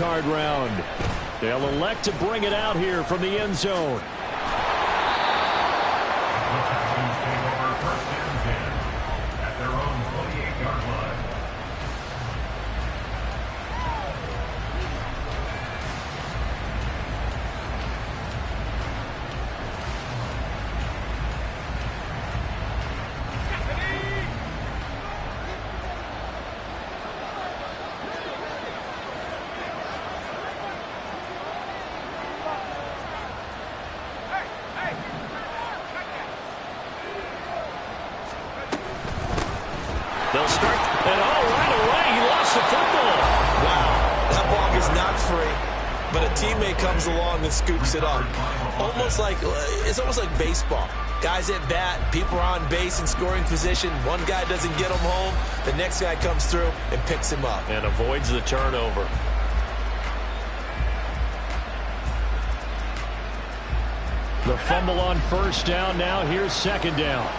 card round. They'll elect to bring it out here from the end zone. At their own 28-yard line. They'll start, and right away, he lost the football. Wow, that ball is not free, but a teammate comes along and scoops it up. It's almost like baseball. Guys at bat, people are on base in scoring position. One guy doesn't get him home, the next guy comes through and picks him up. And avoids the turnover. The fumble on first down. Now here's second down.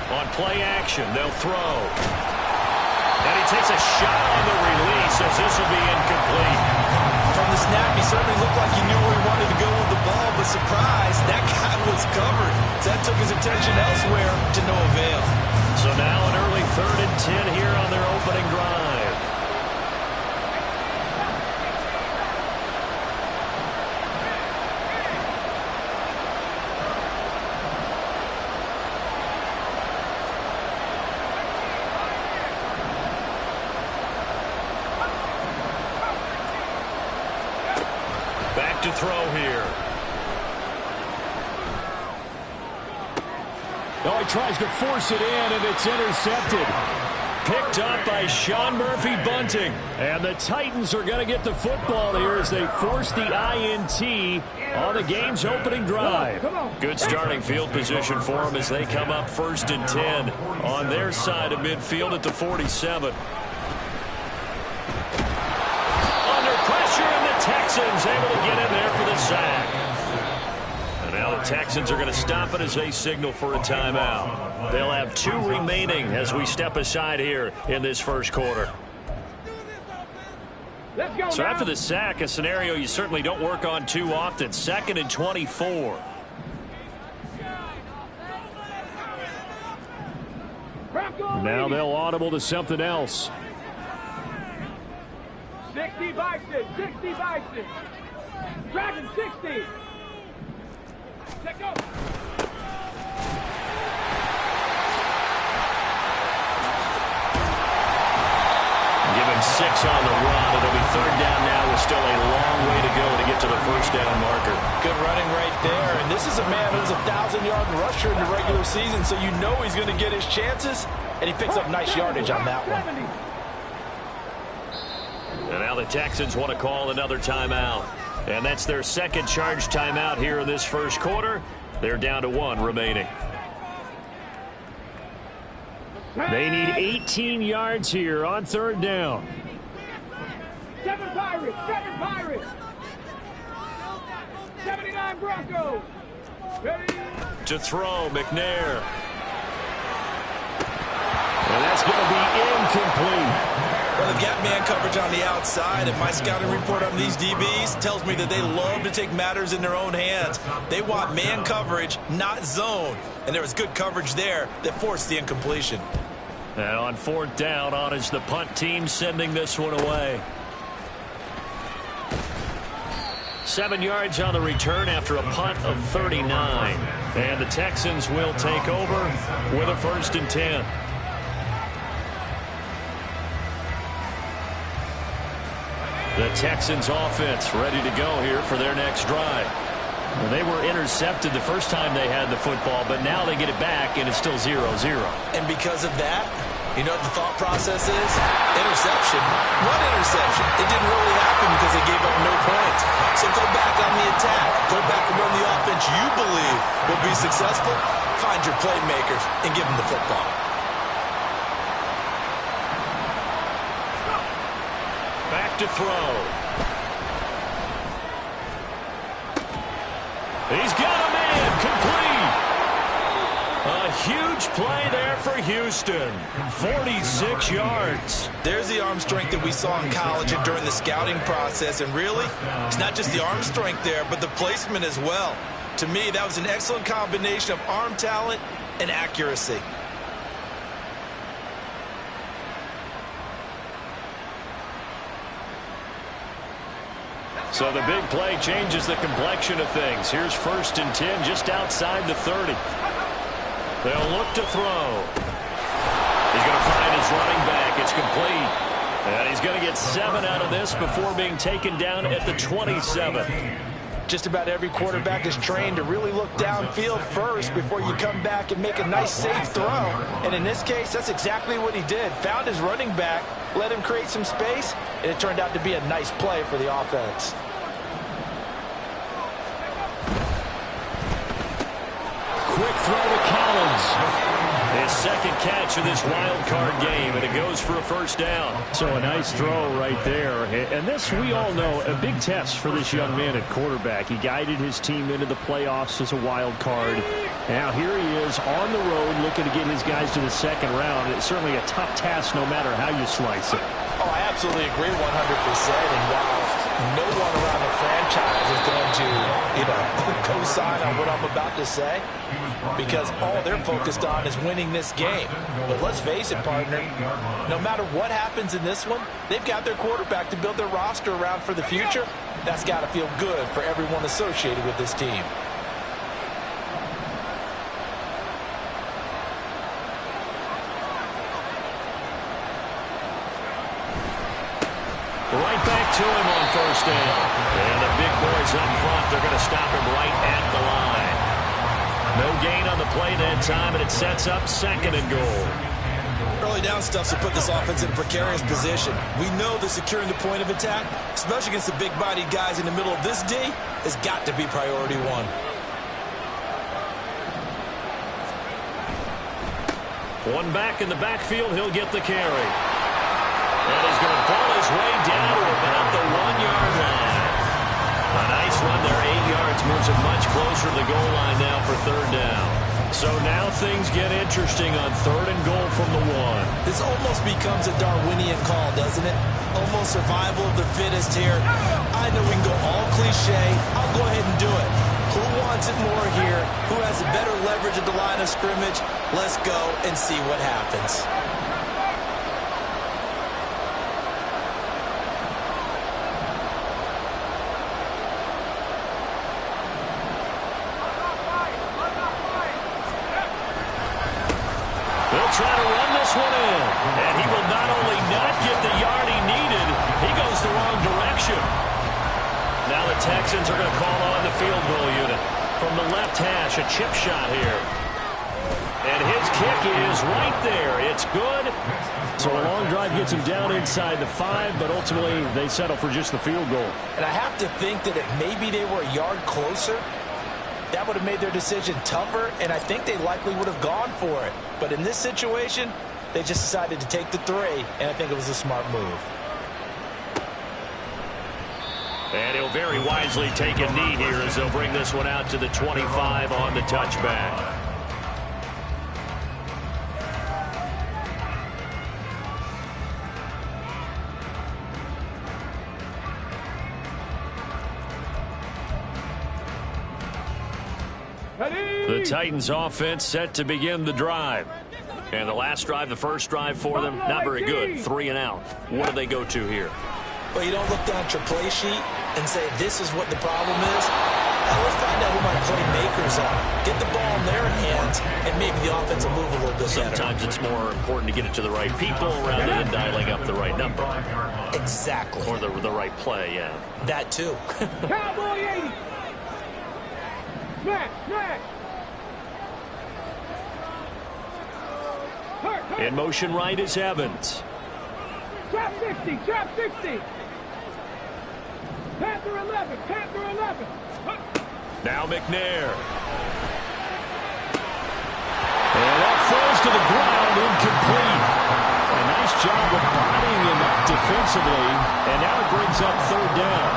On play action, they'll throw. And he takes a shot on the release as this will be incomplete. From the snap, he certainly looked like he knew where he wanted to go with the ball, but surprise, that guy was covered. So that took his attention elsewhere to no avail. So now an early 3rd and 10 here on their opening drive. Back to throw here. Oh, he tries to force it in, and it's intercepted. Picked up by Sean Murphy-Bunting. And the Titans are going to get the football here as they force the INT on the game's opening drive. Good starting field position for them as they come up 1st and 10 on their side of midfield at the 47. Texans able to get in there for the sack. And now the Texans are going to stop it as they signal for a timeout. They'll have 2 remaining as we step aside here in this first quarter. So after the sack, a scenario you certainly don't work on too often. 2nd and 24. Now they'll audible to something else. 60 Bison, 60 Bison. Dragon 60. Let go. Give him 6 on the run. It'll be 3rd down now with still a long way to go to get to the 1st down marker. Good running right there. And this is a man who's a 1,000-yard rusher in the regular season, so you know he's going to get his chances. And he picks up nice yardage on that one. And now the Texans want to call another timeout. And that's their 2nd charge timeout here in this first quarter. They're down to 1 remaining. They need 18 yards here on 3rd down. 7 Pirates, 7 Pirates. 79 Broncos. Ready? To throw, McNair. And that's going to be incomplete. Well, they've got man coverage on the outside, and my scouting report on these DBs tells me that they love to take matters in their own hands. They want man coverage, not zone. And there was good coverage there that forced the incompletion. And on 4th down, on is the punt team sending this one away. 7 yards on the return after a punt of 39. And the Texans will take over with a 1st and 10. The Texans offense ready to go here for their next drive. Well, they were intercepted the first time they had the football, but now they get it back, and it's still 0-0. And because of that, you know what the thought process is? Interception. One interception. It didn't really happen because they gave up no points. So go back on the attack. Go back and run the offense you believe will be successful. Find your playmakers and give them the football. Back to throw. He's got a man complete. A huge play there for Houston. 46 yards. There's the arm strength that we saw in college and during the scouting process. And really, it's not just the arm strength there, but the placement as well. To me, that was an excellent combination of arm talent and accuracy. So the big play changes the complexion of things. Here's 1st and 10 just outside the 30. They'll look to throw. He's going to find his running back. It's complete. And he's going to get 7 out of this before being taken down at the 27. Just about every quarterback is trained to really look downfield first before you come back and make a nice, safe throw. And in this case, that's exactly what he did. Found his running back, let him create some space, and it turned out to be a nice play for the offense. Quick throw to Collins. His second catch of this wild card game, and it goes for a 1st down. So a nice throw right there. And this, we all know, a big test for this young man at quarterback. He guided his team into the playoffs as a wild card. Now here he is on the road looking to get his guys to the 2nd round. It's certainly a tough task no matter how you slice it. Oh, I absolutely agree 100%. And while no one around the franchise is going to, co-sign on what I'm about to say, because all they're focused on is winning this game. But let's face it, partner, no matter what happens in this one, they've got their quarterback to build their roster around for the future. That's got to feel good for everyone associated with this team. Right back to him on 1st down. And the big boys up front, they're going to stop him right at the line. No gain on the play that time, and it sets up 2nd and goal. Early down stuff to put this offense in a precarious position. We know that securing the point of attack, especially against the big-bodied guys in the middle of this D, has got to be priority 1. One back in the backfield, he'll get the carry. And he's going to pull his way down to about the 1-yard line. A nice run there, 8 yards, moves him much closer to the goal line now for 3rd down. So now things get interesting on 3rd and goal from the 1. This almost becomes a Darwinian call, doesn't it? Almost survival of the fittest here. I know we can go all cliche. I'll go ahead and do it. Who wants it more here? Who has a better leverage at the line of scrimmage? Let's go and see what happens. They'll try to run this one in. And he will not only not get the yard he needed, he goes the wrong direction. Now the Texans are going to call on the field goal unit. From the left hash, a chip shot here. And his kick is right there. It's good. So a long drive gets him down inside the 5, but ultimately they settle for just the field goal. And I have to think that if maybe they were a yard closer, that would have made their decision tougher, and I think they likely would have gone for it. But in this situation, they just decided to take the 3, and I think it was a smart move. And he'll very wisely take a knee here as they'll bring this one out to the 25 on the touchback. The Titans offense set to begin the drive. And the last drive, the first drive for them, not very good. 3 and out. What do they go to here? Well, you don't look down at your play sheet and say, this is what the problem is. Now let's find out who my playmakers are. Get the ball in their hands, and maybe the offense will move a little bit better. Sometimes it's more important to get it to the right people rather than dialing up the right number. Exactly. Or the right play, yeah. That too. Cowboy 80. Smack, smack. In motion right is Evans. Trap 60, trap 60. Panther 11, Panther 11. Now McNair. And that falls to the ground, incomplete. A nice job of bodying him up defensively, and now it brings up 3rd down.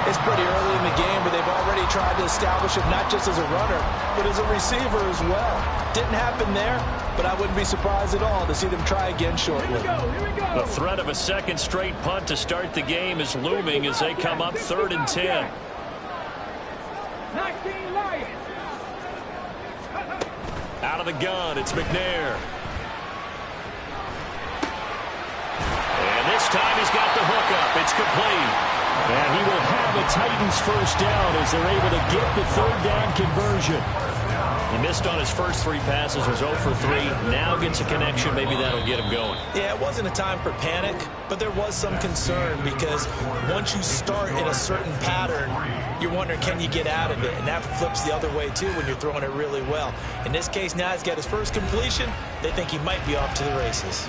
It's pretty early in the game, but they've already tried to establish him not just as a runner, but as a receiver as well. Didn't happen there, but I wouldn't be surprised at all to see them try again shortly. The threat of a second straight punt to start the game is looming as they come up 3rd and 10. 19 Lions. Out of the gun, it's McNair. And this time he's got the hook up. It's complete. And he will have a Titans first down as they're able to get the 3rd down conversion. He missed on his first 3 passes, was 0 for 3. Now gets a connection. Maybe that'll get him going. Yeah, it wasn't a time for panic, but there was some concern because once you start in a certain pattern, you're wondering, can you get out of it? And that flips the other way, too, when you're throwing it really well. In this case, now he's got his first completion. They think he might be off to the races.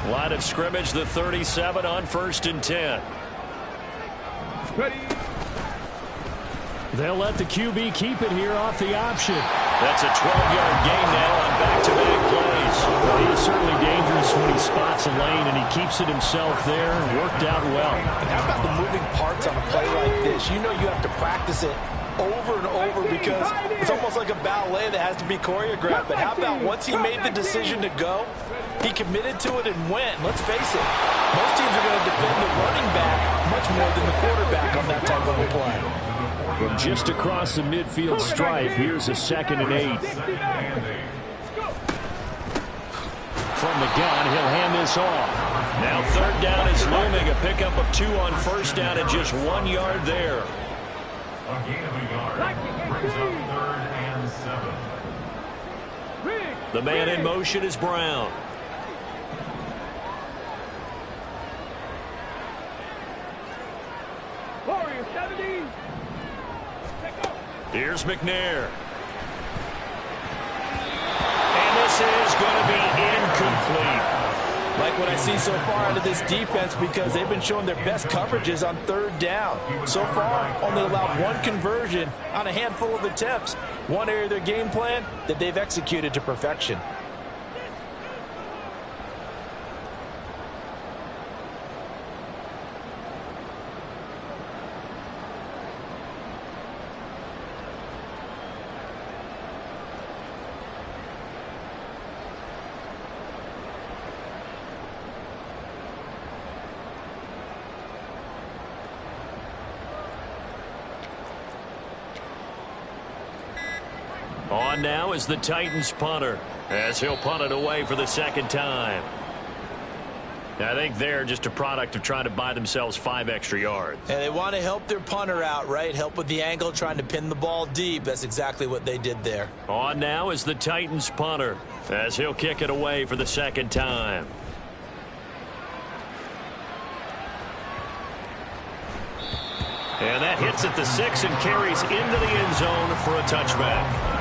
Line of scrimmage, the 37 on 1st and 10. Ready. They'll let the QB keep it here off the option. That's a 12-yard gain now on back-to-back plays. Well, he is certainly dangerous when he spots a lane, and he keeps it himself there. Worked out well. And how about the moving parts on a play like this? You know you have to practice it over and over because it's almost like a ballet that has to be choreographed. But how about once he made the decision to go, he committed to it and went. Let's face it, most teams are going to defend the running back much more than the quarterback on that type of a play. From just across the midfield stripe, here's a 2nd and 8. From the gun, he'll hand this off. Now 3rd down is looming. A pickup of 2 on 1st down and just 1 yard there. A gain of a yard. Brings up 3rd and 7. The man in motion is Brown. Warrior 70. Here's McNair. And this is going to be incomplete. Like what I see so far out of this defense because they've been showing their best coverages on 3rd down. So far, only allowed 1 conversion on a handful of attempts. One area of their game plan that they've executed to perfection. On now is the Titans punter as he'll punt it away for the 2nd time. I think they're just a product of trying to buy themselves 5 extra yards. And they want to help their punter out, right? Help with the angle, trying to pin the ball deep. That's exactly what they did there. On now is the Titans punter as he'll kick it away for the 2nd time. And that hits at the 6 and carries into the end zone for a touchback.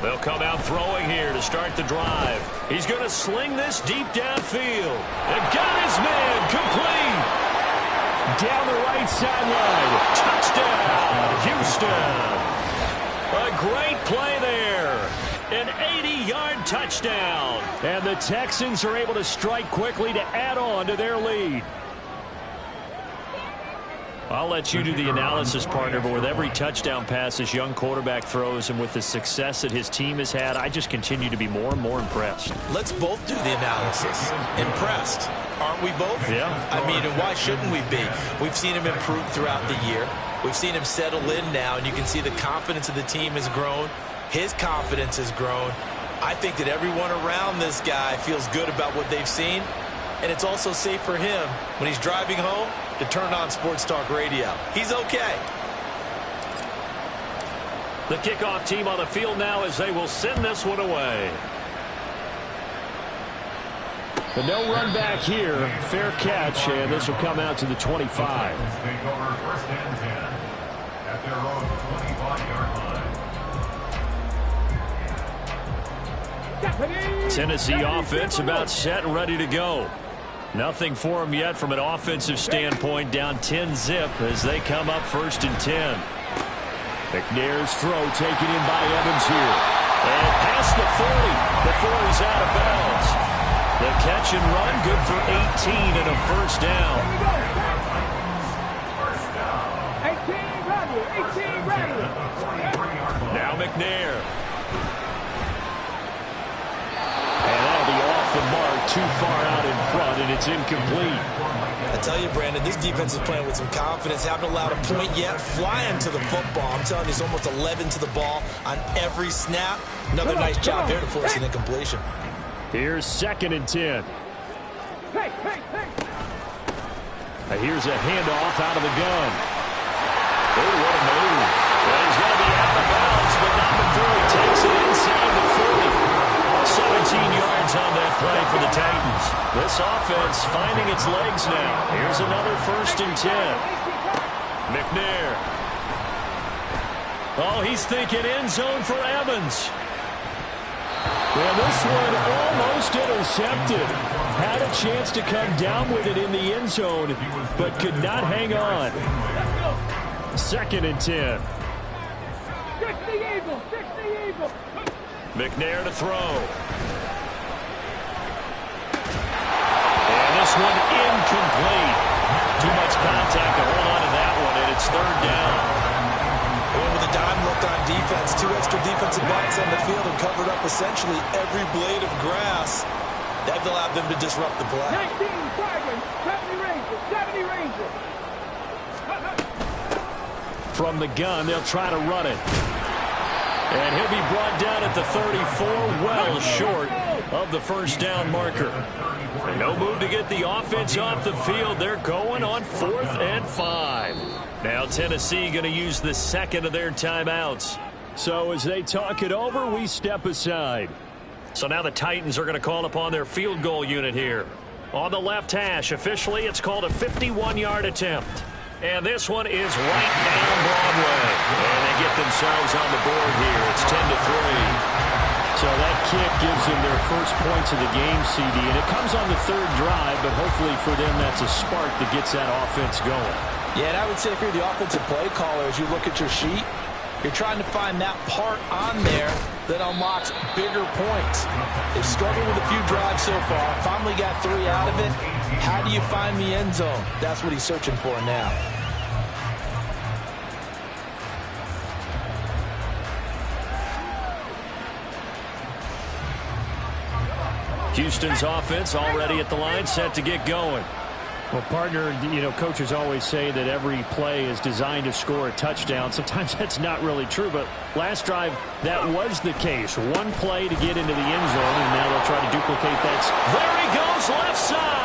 They'll come out throwing here to start the drive. He's going to sling this deep downfield. And got his man complete. Down the right sideline. Touchdown, Houston. A great play there. An 80-yard touchdown. And the Texans are able to strike quickly to add on to their lead. I'll let you do the analysis, partner, but with every touchdown pass this young quarterback throws and with the success that his team has had, I just continue to be more and more impressed. Let's both do the analysis. Impressed. Aren't we both? Yeah. I mean, and why shouldn't we be? We've seen him improve throughout the year. We've seen him settle in now, and you can see the confidence of the team has grown. His confidence has grown. I think that everyone around this guy feels good about what they've seen, and it's also safe for him when he's driving home to turn on Sports Talk Radio. He's okay. The kickoff team on the field now as they will send this one away. But no run back here. Fair catch, and this will come out to the 25. Take over first and 10 at their own 25-yard line. Tennessee offense about set and ready to go. Nothing for them yet from an offensive standpoint. Down 10-zip as they come up first and 10. McNair's throw taken in by Evans here. And past the 40 before he's out of bounds. The catch and run, good for 18 and a first down. 18 regular. Now McNair. And that'll be off the mark, too far out in front, and it's incomplete. I tell you, Brandon, this defense is playing with some confidence. Haven't allowed a point yet. Flying to the football. I'm telling you, he's almost 11 to the ball on every snap. Another nice job there to force an incompletion. Here's second and 10. Here's a handoff out of the gun. Oh, what a move. Well, he's going to be out of bounds, but not before he takes it inside the 40. 17 yards on that play for the Titans. This offense finding its legs now. Here's another first and 10. McNair. Oh, he's thinking end zone for Evans. Well, this one almost intercepted. Had a chance to come down with it in the end zone, but could not hang on. Second and 10. McNair to throw. And this one incomplete. Too much contact to hold on to that one, and it's third down. Going with a dime look on defense. Two extra defensive backs on the field and covered up essentially every blade of grass. That allowed them to disrupt the play. 19 Dragons, 70 Rangers. From the gun, they'll try to run it. And he'll be brought down at the 34, well short of the first down marker. And no move to get the offense off the field. They're going on 4th and 5. Now Tennessee going to use the second of their timeouts. So as they talk it over, we step aside. So now the Titans are going to call upon their field goal unit here. On the left hash, officially it's called a 51-yard attempt. And this one is right down Broadway. And they get themselves on the board here. It's 10-3. So that kick gives them their first points of the game, CD. And it comes on the third drive, but hopefully for them that's a spark that gets that offense going. Yeah, and I would say if you're the offensive play caller, as you look at your sheet, you're trying to find that part on there that unlocks bigger points. They've struggled with a few drives so far. Finally got 3 out of it. How do you find the end zone? That's what he's searching for now. Houston's offense already at the line, set to get going. Well, partner, coaches always say that every play is designed to score a touchdown. Sometimes that's not really true, but last drive, that was the case. One play to get into the end zone, and now they'll try to duplicate that. There he goes, left side.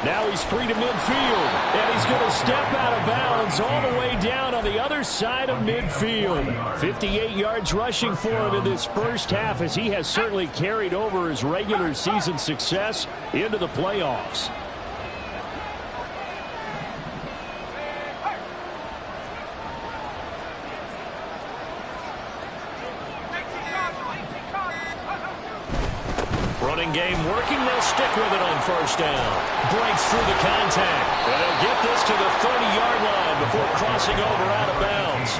Now he's free to midfield, and he's going to step out of bounds all the way down on the other side of midfield. 58 yards rushing for him in this first half, as he has certainly carried over his regular season success into the playoffs. Running game working. They'll stick with it on first down. Breaks through the contact. And they'll get this to the 30-yard line before crossing over out of bounds.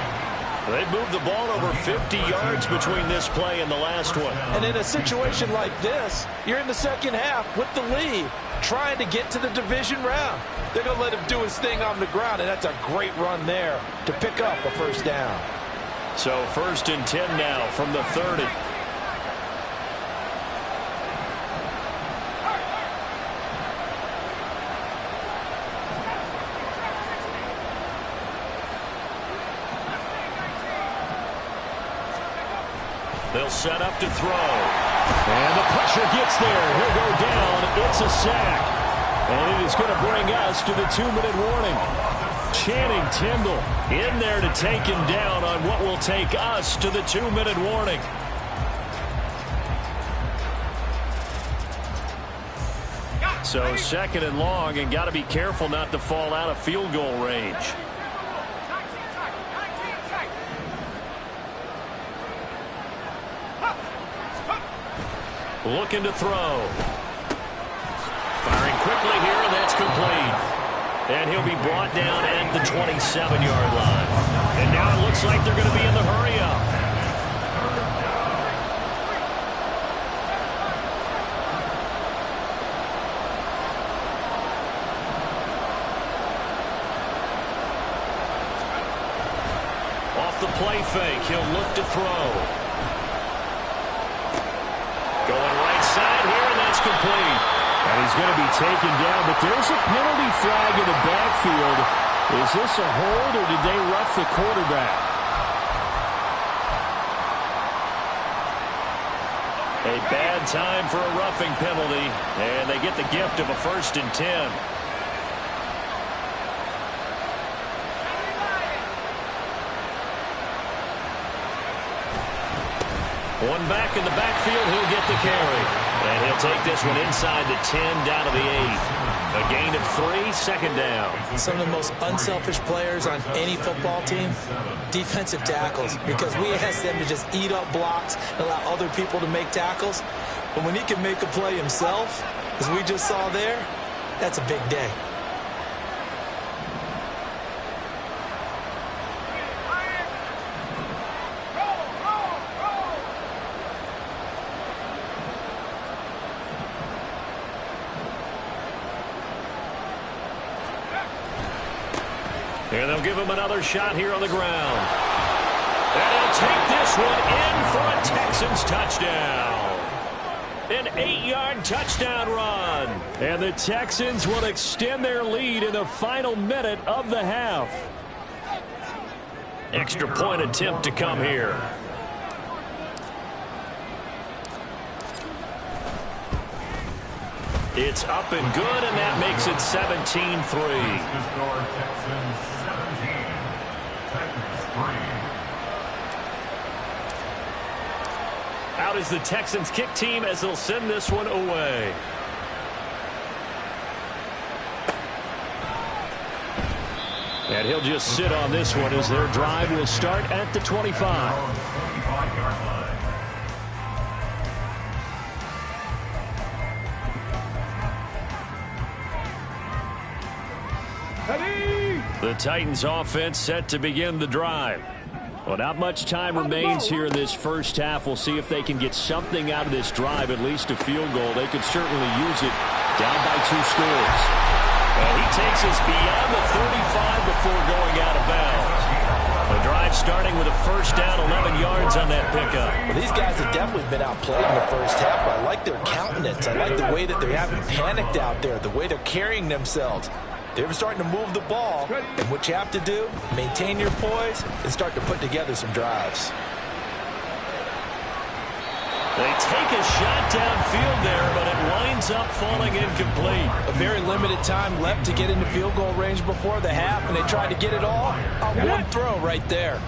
They moved the ball over 50 yards between this play and the last one. And in a situation like this, you're in the second half with the lead, trying to get to the division round. They're going to let him do his thing on the ground, and that's a great run there to pick up a first down. So first and 10 now from the 30. They'll set up to throw. And the pressure gets there. He'll go down. It's a sack. And it is going to bring us to the 2-minute warning. Channing Tindall in there to take him down on what will take us to the 2-minute warning. So 2nd and long, and got to be careful not to fall out of field goal range. Looking to throw. Firing quickly here, and that's complete. And he'll be brought down at the 27-yard line. And now it looks like they're going to be in the hurry-up. Off the play fake, he'll look to throw. Going right side here, and that's complete. And he's going to be taken down, but there's a penalty flag in the backfield. Is this a hold, or did they rough the quarterback? A bad time for a roughing penalty, and they get the gift of a 1st and 10. One back in the backfield, he'll get the carry. And he'll take this one inside the 10, down to the 8. A gain of 3, 2nd down. Some of the most unselfish players on any football team, defensive tackles, because we ask them to just eat up blocks and allow other people to make tackles. But when he can make a play himself, as we just saw there, that's a big day. And they'll give him another shot here on the ground. And he'll take this one in for a Texans touchdown. An 8-yard touchdown run. And the Texans will extend their lead in the final minute of the half. Extra point attempt to come here. It's up and good, and that makes it 17-3. Out is the Texans kick team as they'll send this one away. And he'll just sit on this one as their drive will start at the 25. The Titans offense set to begin the drive. Well, not much time remains here in this first half. We'll see if they can get something out of this drive, at least a field goal. They could certainly use it down by 2 scores. Well, he takes us beyond the 35 before going out of bounds. The drive starting with a 1st down, 11 yards on that pickup. Well, these guys have definitely been outplayed in the first half, but I like their countenance. I like the way that they haven't panicked out there, the way they're carrying themselves. They're starting to move the ball, and what you have to do, maintain your poise and start to put together some drives. They take a shot downfield there, but it winds up falling incomplete. A very limited time left to get into field goal range before the half, and they tried to get it all on one throw right there.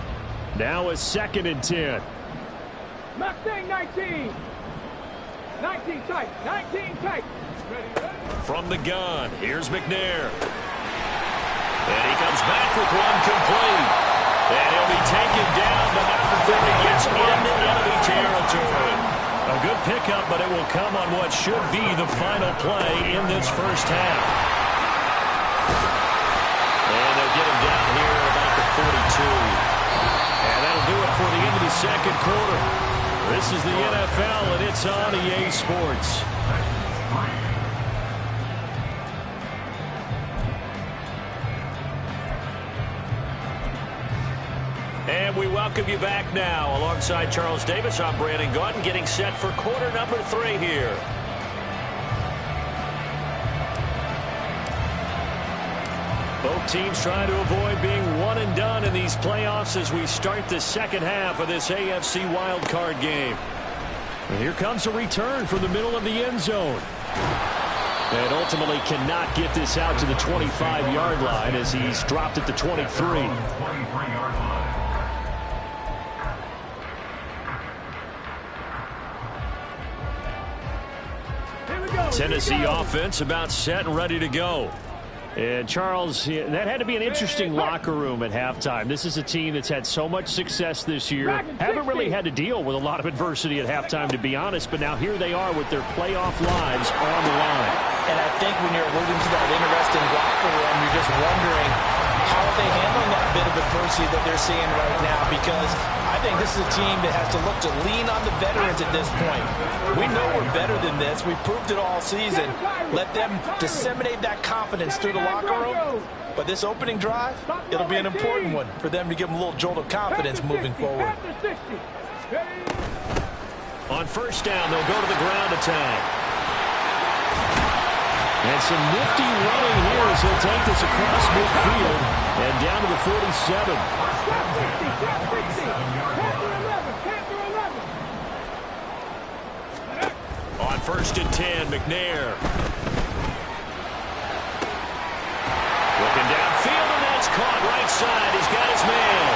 Now a 2nd and 10. Mustang 19. 19 tight. 19 tight. From the gun, here's McNair. And he comes back with one complete. And he'll be taken down, but not before he gets into enemy territory. A good pickup, but it will come on what should be the final play in this first half. And they'll get him down here about the 42. And that'll do it for the end of the second quarter. This is the NFL, and it's on EA Sports. And we welcome you back now. Alongside Charles Davis, I'm Brandon Gaudin, getting set for quarter number 3 here. Both teams trying to avoid being one and done in these playoffs as we start the second half of this AFC wildcard game. And here comes a return from the middle of the end zone. And ultimately cannot get this out to the 25-yard line as he's dropped at the 23. 23-yard line. Tennessee offense about set and ready to go. And Charles, that had to be an interesting locker room at halftime. This is a team that's had so much success this year. Haven't really had to deal with a lot of adversity at halftime, to be honest. But now here they are with their playoff lives on the line. And I think when you're alluding to that interesting locker room, you're just wondering how are they handling that bit of adversity that they're seeing right now, because I think this is a team that has to look to lean on the veterans at this point. We know we're better than this. We've proved it all season. Let them disseminate that confidence through the locker room. But this opening drive, it'll be an important one for them to give them a little jolt of confidence moving forward. On first down, they'll go to the ground attack. And some nifty running here as he'll take this across midfield and down to the 47. On first and 10, McNair. Looking downfield, and that's caught right side. He's got his man.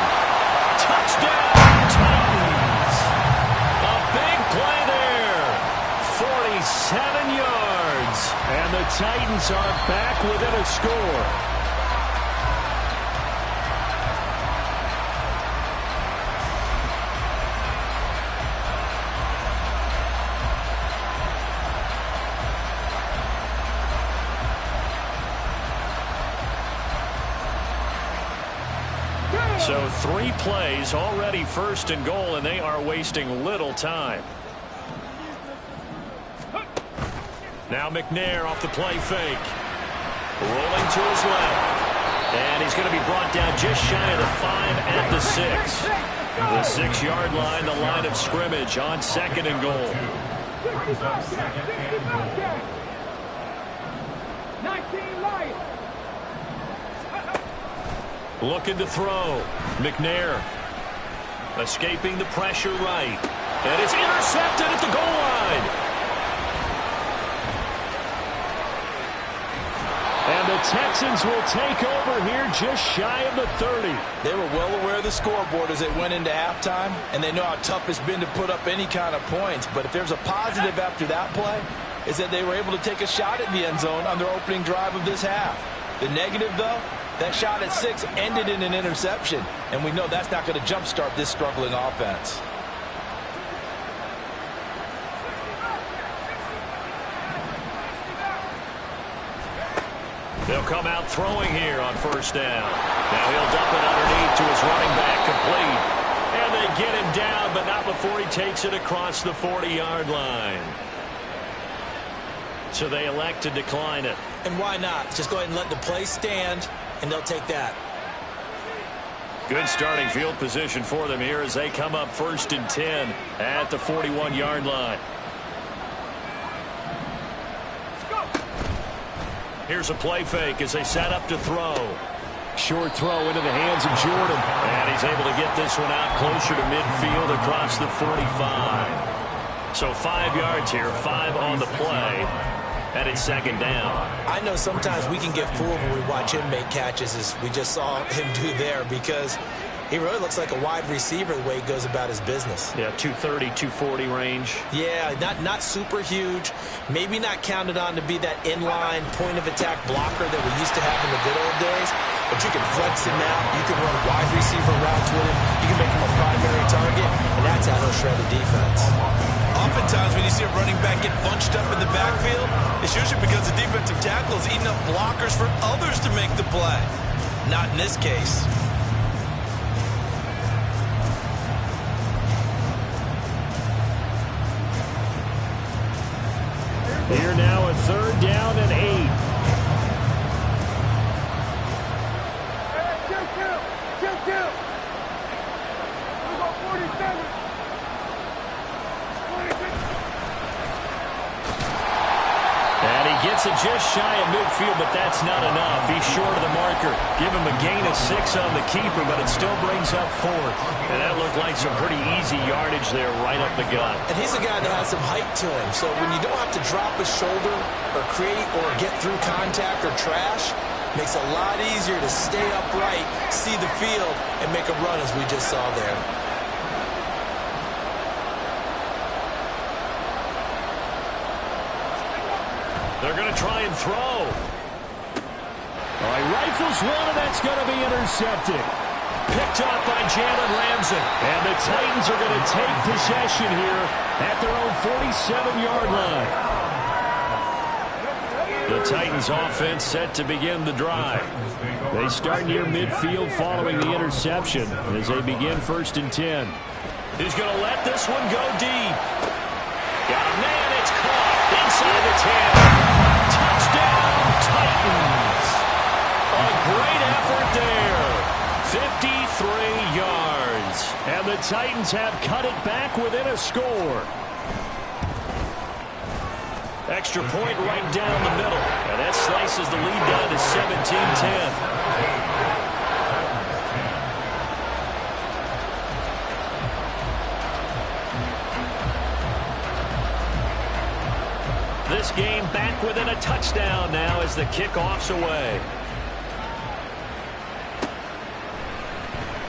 Touchdown, Titans. A big play there. 47 yards. And the Titans are back within a score. So 3 plays already first and goal, and they are wasting little time. Now McNair off the play fake. Rolling to his left. And he's going to be brought down just shy of the 5 at the 6. The 6-yard line, the line of scrimmage on second and goal. 19 Lions. Looking to throw. McNair escaping the pressure right. And it's intercepted at the goal line. And the Texans will take over here just shy of the 30. They were well aware of the scoreboard as they went into halftime, and they know how tough it's been to put up any kind of points. But if there's a positive after that play, is that they were able to take a shot at the end zone on their opening drive of this half. The negative, though, that shot at 6 ended in an interception, and we know that's not going to jumpstart this struggling offense. They'll come out throwing here on first down. Now he'll dump it underneath to his running back, complete. And they get him down, but not before he takes it across the 40-yard line. So they elect to decline it. And why not? Just go ahead and let the play stand, and they'll take that. Good starting field position for them here as they come up first and 10 at the 41-yard line. Here's a play fake as they set up to throw. Short throw into the hands of Jordan. And he's able to get this one out closer to midfield across the 45. So 5 yards here, 5 on the play. And it's second down. I know sometimes we can get fooled when we watch him make catches, as we just saw him do there, because he really looks like a wide receiver the way he goes about his business. Yeah, 230, 240 range. Yeah, not super huge. Maybe not counted on to be that inline point-of-attack blocker that we used to have in the good old days. But you can flex him out. You can run wide receiver routes with him. You can make him a primary target, and that's how he'll shred the defense. Oftentimes when you see a running back get bunched up in the backfield, it's usually because the defensive tackle is eating up blockers for others to make the play. Not in this case. Here now a third down and 8. And he gets gets it just shy of midfield, but that's not enough. He's short of the marker. Give him a gain of 6 on the keeper, but it still brings up 4th. And that looked like some pretty easy yardage there right up the gut. And he's a guy that has some height to him, so when you don't have to drop his shoulder or create or get through contact or trash, makes it a lot easier to stay upright, see the field, and make a run as we just saw there. They're going to try and throw. All right, rifles one, and that's going to be intercepted. Picked up by Jalen Ramsey. And the Titans are going to take possession here at their own 47-yard line. The Titans offense set to begin the drive. They start near midfield following the interception as they begin 1st and 10. He's going to let this one go deep. Got a man, it's caught inside the 10. Touchdown, Titans. A great effort there. 53 yards. And the Titans have cut it back within a score. Extra point right down the middle. And that slices the lead down to 17-10. This game back within a touchdown now as the kickoff's away.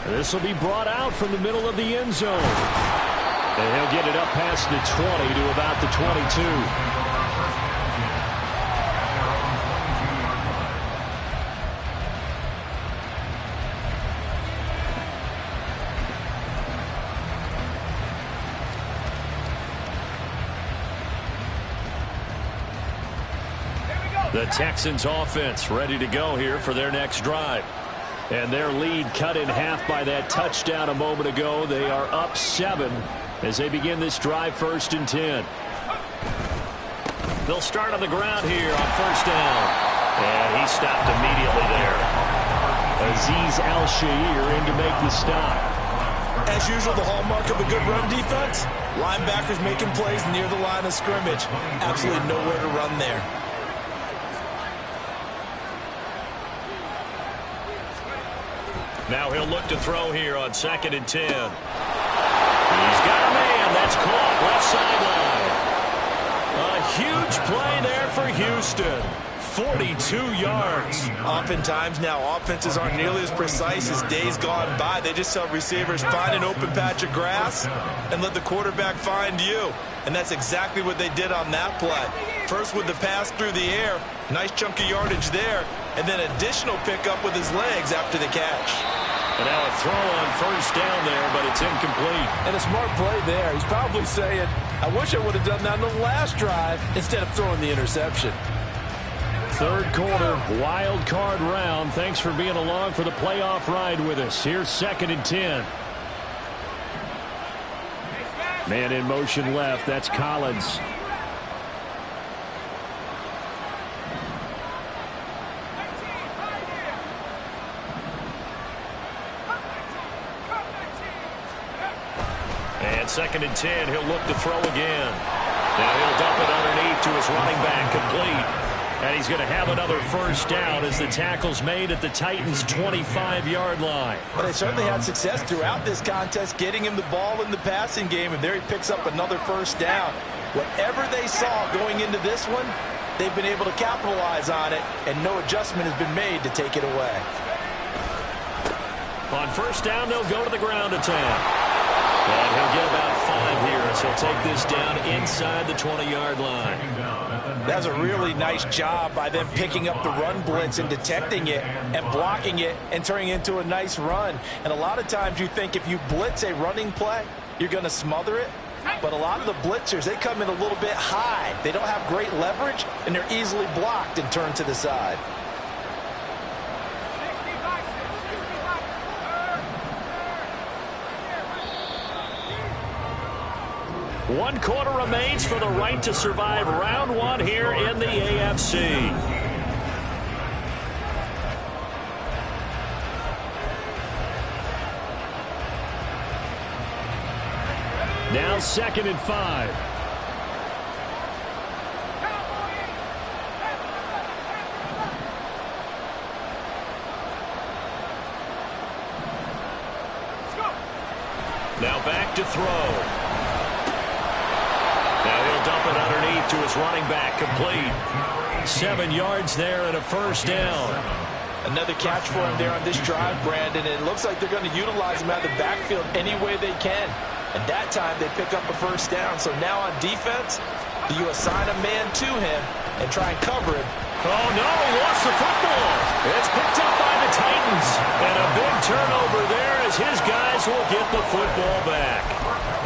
This will be brought out from the middle of the end zone. And he'll get it up past the 20 to about the 22. The Texans offense ready to go here for their next drive. And their lead cut in half by that touchdown a moment ago. They are up 7 as they begin this drive 1st and 10. They'll start on the ground here on 1st down. And he stopped immediately there. Azeez Al-Shaair in to make the stop. As usual, the hallmark of a good run defense, linebackers making plays near the line of scrimmage. Absolutely nowhere to run there. Now he'll look to throw here on 2nd and 10. He's got a man. That's caught left sideline. A huge play there for Houston. 42 yards. Oftentimes now, offenses aren't nearly as precise as days gone by. They just tell receivers, find an open patch of grass and let the quarterback find you. And that's exactly what they did on that play. First with the pass through the air, nice chunk of yardage there, and then additional pickup with his legs after the catch. And now a throw on 1st down there, but it's incomplete. And a smart play there. He's probably saying, I wish I would have done that on the last drive instead of throwing the interception. 3rd quarter, wild card round. Thanks for being along for the playoff ride with us. Here's 2nd and 10. Man in motion left. That's Collins. And 2nd and 10. He'll look to throw again. Now he'll dump it underneath to his running back, complete. And he's going to have another 1st down as the tackle's made at the Titans' 25-yard line. But they certainly had success throughout this contest, getting him the ball in the passing game, and there he picks up another 1st down. Whatever they saw going into this one, they've been able to capitalize on it, and no adjustment has been made to take it away. On 1st down, they'll go to the ground attack. And he'll get about 5 here as he'll take this down inside the 20-yard line. That's a really nice job by them picking up the run blitz and detecting it and blocking it and turning it into a nice run. And a lot of times you think if you blitz a running play, you're going to smother it. But a lot of the blitzers, they come in a little bit high. They don't have great leverage, and they're easily blocked and turned to the side. One quarter remains for the right to survive round 1 here in the AFC. Now 2nd and 5. Now back to throw. Now he'll dump it underneath to his running back, complete. 7 yards there and a first down. Another catch for him there on this drive, Brandon. And it looks like they're going to utilize him out of the backfield any way they can. And that time they pick up a first down. So now on defense, you assign a man to him and try and cover him. Oh, no, he lost the football. It's picked up by the Titans. And a big turnover there as his guys will get the football back.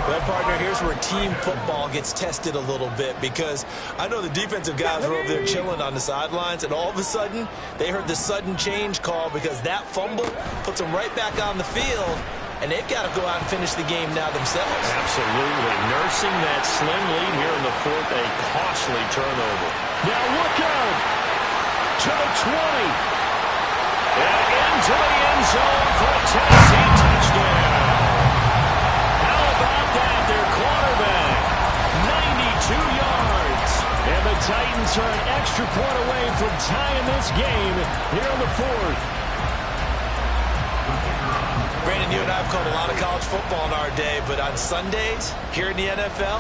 Well, partner, here's where team football gets tested a little bit, because I know the defensive guys were over there chilling on the sidelines, and all of a sudden, they heard the sudden change call because that fumble puts them right back on the field, and they've got to go out and finish the game now themselves. Absolutely. Nursing that slim lead here in the fourth, a costly turnover. Now look out to the 20. And into the end zone for a Tennessee touchdown. Their quarterback, 92 yards. And the Titans are an extra point away from tying this game here in the fourth. Brandon, you and I have called a lot of college football in our day, but on Sundays here in the NFL,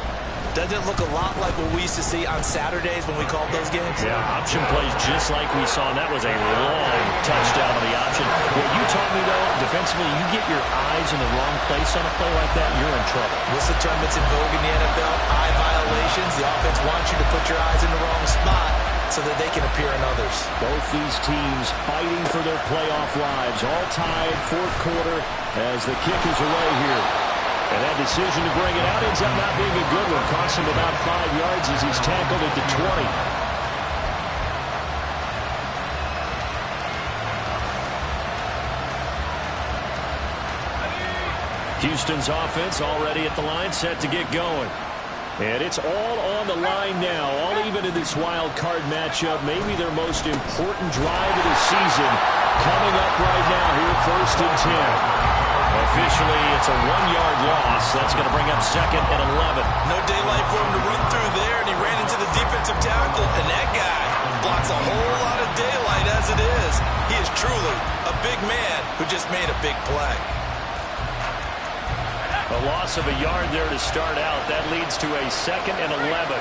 doesn't it look a lot like what we used to see on Saturdays when we called those games? Yeah, option plays just like we saw, and that was a long touchdown on the option. What you taught me, though, defensively, you get your eyes in the wrong place on a play like that, you're in trouble. What's the term that's in vogue in the NFL? Eye violations. The offense wants you to put your eyes in the wrong spot so that they can appear in others. Both these teams fighting for their playoff lives, all tied fourth quarter as the kick is away here. And that decision to bring it out ends up not being a good one. Costs him about 5 yards as he's tackled at the 20. Houston's offense already at the line, set to get going. And it's all on the line now, all even in this wild card matchup. Maybe their most important drive of the season coming up right now here, 1st and 10. Officially, it's a 1-yard loss. That's going to bring up 2nd and 11. No daylight for him to run through there, and he ran into the defensive tackle, and that guy blocks a whole lot of daylight as it is. He is truly a big man who just made a big play. A loss of a yard there to start out. That leads to a 2nd and 11.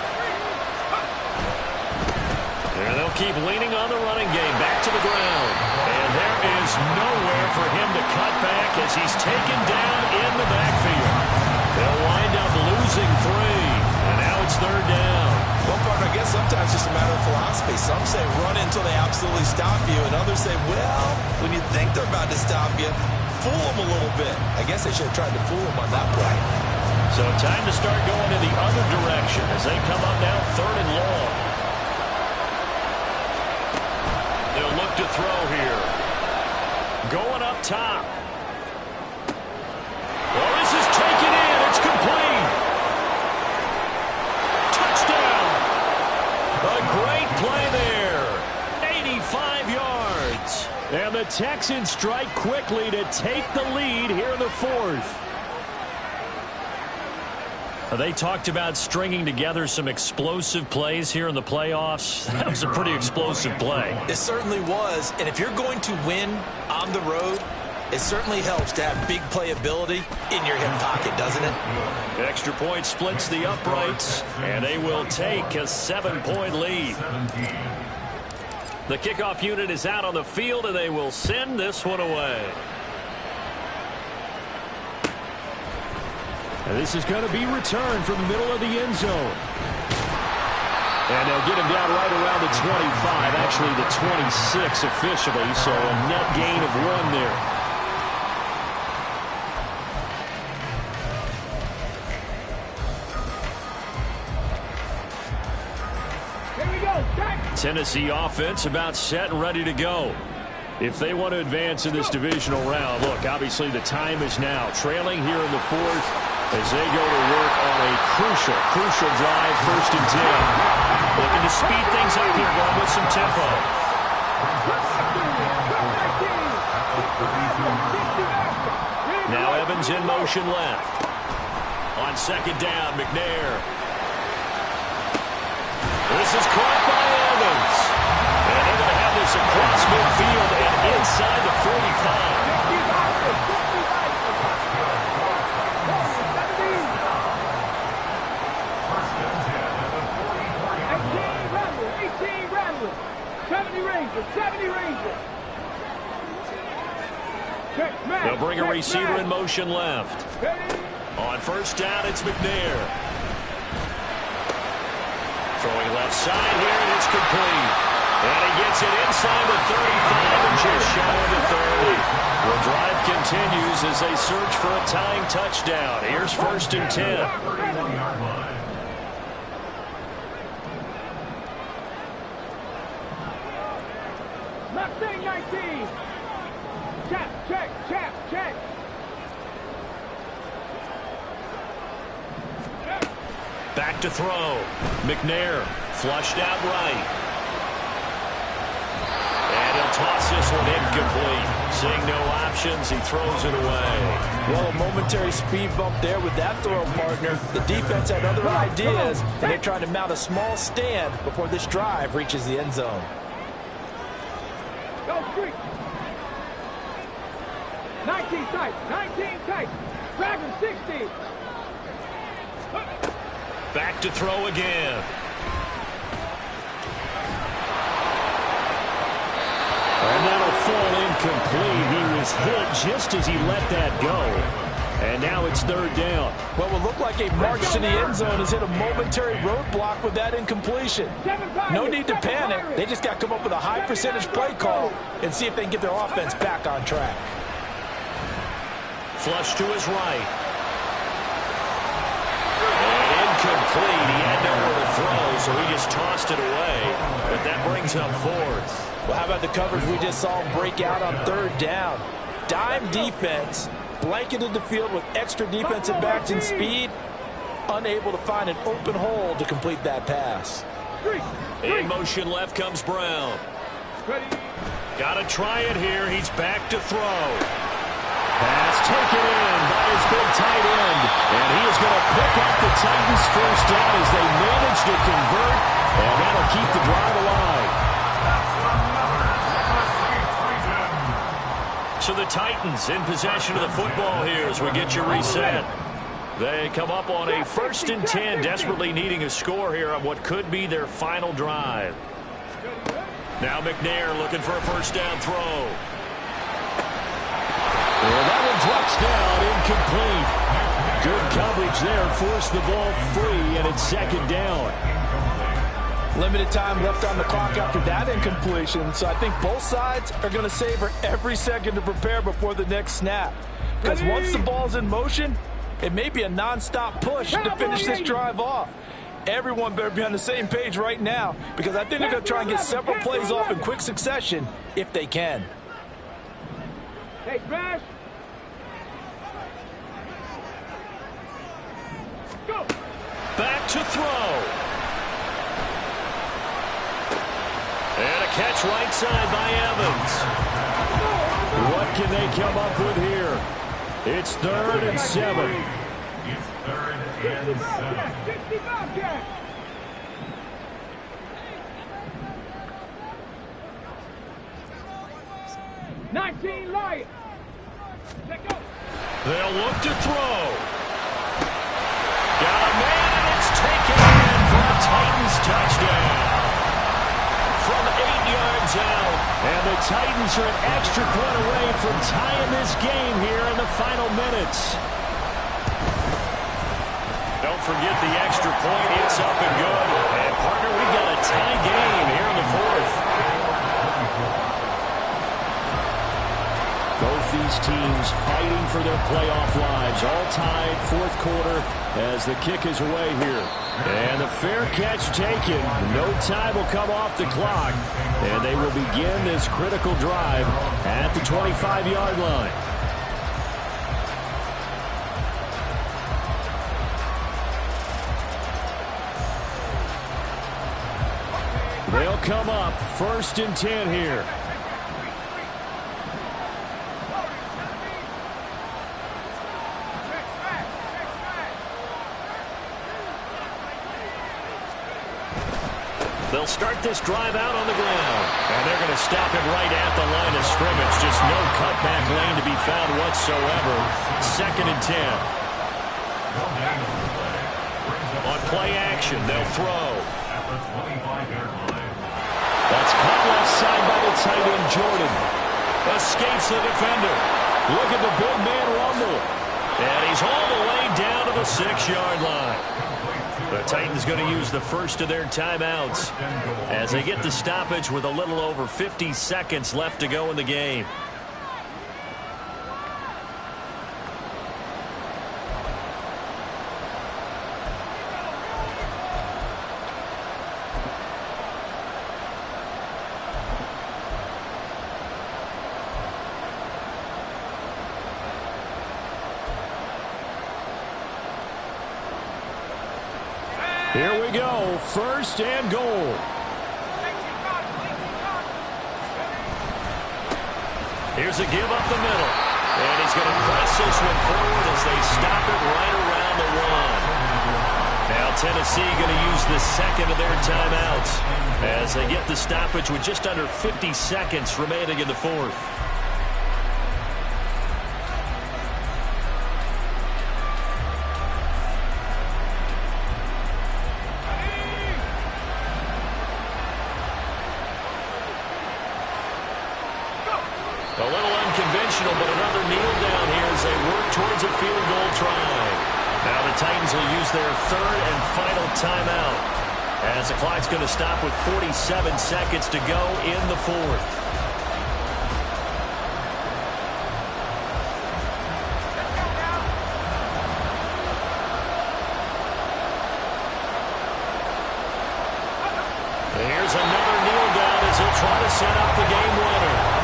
And they'll keep leaning on the running game. Back to the ground. And there is nowhere for him to cut back as he's taken down in the backfield. They'll wind up losing 3. And now it's 3rd down. Well, partner, I guess sometimes it's just a matter of philosophy. Some say run until they absolutely stop you, and others say, well, when you think they're about to stop you, fool them a little bit. I guess they should have tried to fool them on that play. So time to start going in the other direction as they come up now 3rd and long. They'll look to throw here. Going up top. Well, this is taken in. It's complete. Touchdown. A great play there. 85 yards. And the Texans strike quickly to take the lead here in the 4th. They talked about stringing together some explosive plays here in the playoffs. That was a pretty explosive play. It certainly was. And if you're going to win on the road, it certainly helps to have big playability in your hip pocket, doesn't it? Extra point splits the uprights, and they will take a 7-point lead. The kickoff unit is out on the field, and they will send this one away. And this is going to be returned from the middle of the end zone. And they'll get him down right around the 25, actually the 26 officially, so a net gain of 1 there. Tennessee offense about set and ready to go. If they want to advance in this divisional round, look, obviously the time is now. Trailing here in the 4th as they go to work on a crucial drive, 1st and 10. Looking to speed things up here, going with some tempo. Now Evans in motion left. On 2nd down, McNair. This is caught by Evans. And they're going to have this across midfield and inside the 45. receiver in motion left. On first down, it's McNair. Throwing left side here, and it's complete. And he gets it inside the 35 and just shy of the 30. The drive continues as they search for a tying touchdown. Here's first and 10. Mustang 19. Check. Back to throw. McNair flushed out right. And he'll toss this one incomplete. Seeing no options, he throws it away. Well, a momentary speed bump there with that throw, partner. The defense had other ideas, and they're trying to mount a small stand before this drive reaches the end zone. Go street. 19 tight. Dragon 60. Back to throw again. And that'll fall incomplete. He was hit just as he let that go. And now it's third down. What will look like a march to the end zone has hit a momentary roadblock with that incompletion. No need to panic. They just got to come up with a high percentage play call and see if they can get their offense back on track. Flush to his right. And incomplete. He had nowhere to throw, so he just tossed it away. But that brings up fourth. Well, how about the coverage we just saw break out on third down? Dime defense, blanketed the field with extra defensive backs and speed, unable to find an open hole to complete that pass. In motion left comes Brown. Got to try it here. He's back to throw. Pass taken in by his big tight end. And he is going to pick up the Titans' first down as they manage to convert. And that'll keep the drive alive. So the Titans in possession of the football here as we get you reset. They come up on a 1st and 10, desperately needing a score here on what could be their final drive. Now McNair looking for a first down throw. And that one drops down, incomplete. Good coverage there, forced the ball free, and it's second down. Limited time left on the clock after that incompletion, so I think both sides are going to savor every second to prepare before the next snap. Because once the ball's in motion, it may be a non-stop push to finish this drive off. Everyone better be on the same page right now, because I think they're going to try and get several plays off in quick succession if they can. Hey, Crash. Go. Back to throw. And a catch right side by Evans. What can they come up with here? It's 3rd and 7. It's 3rd and 7. 65 catch. Lions. They'll look to throw. Got a man, and it's taken in for a Titans touchdown. From 8 yards out. And the Titans are an extra point away from tying this game here in the final minutes. Don't forget the extra point. It's up and good. And, partner, we've got a tie game here in the 4th. Both these teams fighting for their playoff lives. All tied, 4th quarter as the kick is away here. And the fair catch taken. No time will come off the clock. And they will begin this critical drive at the 25-yard line. They'll come up 1st and 10 here. They'll start this drive out on the ground. And they're going to stop it right at the line of scrimmage. Just no cutback lane to be found whatsoever. 2nd and 10. On play action, they'll throw. That's caught left side by the tight end, Jordan. Escapes the defender. Look at the big man rumble. And he's all the way down to the 6-yard line. The Titans going to use the first of their timeouts as they get the stoppage with a little over 50 seconds left to go in the game. Here we go, first and goal. Here's a give up the middle. And he's going to press this one forward as they stop it right around the 1. Now Tennessee going to use the second of their timeouts as they get the stoppage with just under 50 seconds remaining in the 4th. A little unconventional, but another kneel down here as they work towards a field goal try. Now the Titans will use their third and final timeout as the clock's going to stop with 47 seconds to go in the 4th. Here's another kneel down as he'll try to set up the game winner.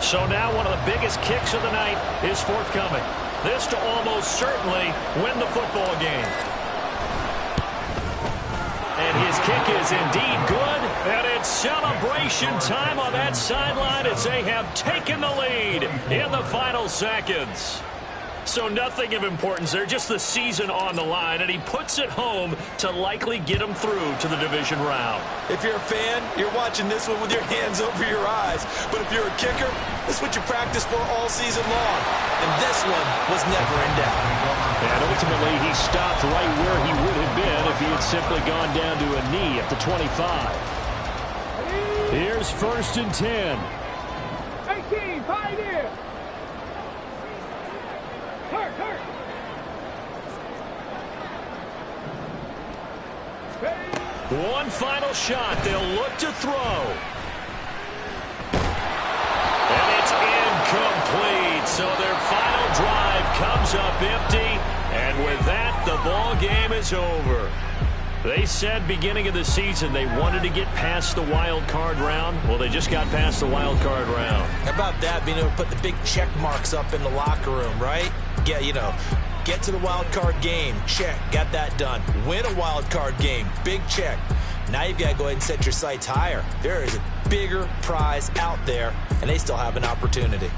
So now one of the biggest kicks of the night is forthcoming. This to almost certainly win the football game. And his kick is indeed good. And it's celebration time on that sideline as they have taken the lead in the final seconds. So nothing of importance there, just the season on the line, and he puts it home to likely get him through to the division round. If you're a fan, you're watching this one with your hands over your eyes. But if you're a kicker, this is what you practice for all season long. And this one was never in doubt. And ultimately, he stopped right where he would have been if he had simply gone down to a knee at the 25. Here's 1st and 10. 18, Pioneer. Hurt. One final shot. They'll look to throw. And it's incomplete. So their final drive comes up empty. And with that, the ball game is over. They said beginning of the season they wanted to get past the wild card round. Well, they just got past the wild card round. How about that, being able to put the big check marks up in the locker room, right? Yeah, you know, get to the wild card game, check, got that done. Win a wild card game, big check. Now you've got to go ahead and set your sights higher. There is a bigger prize out there, and they still have an opportunity.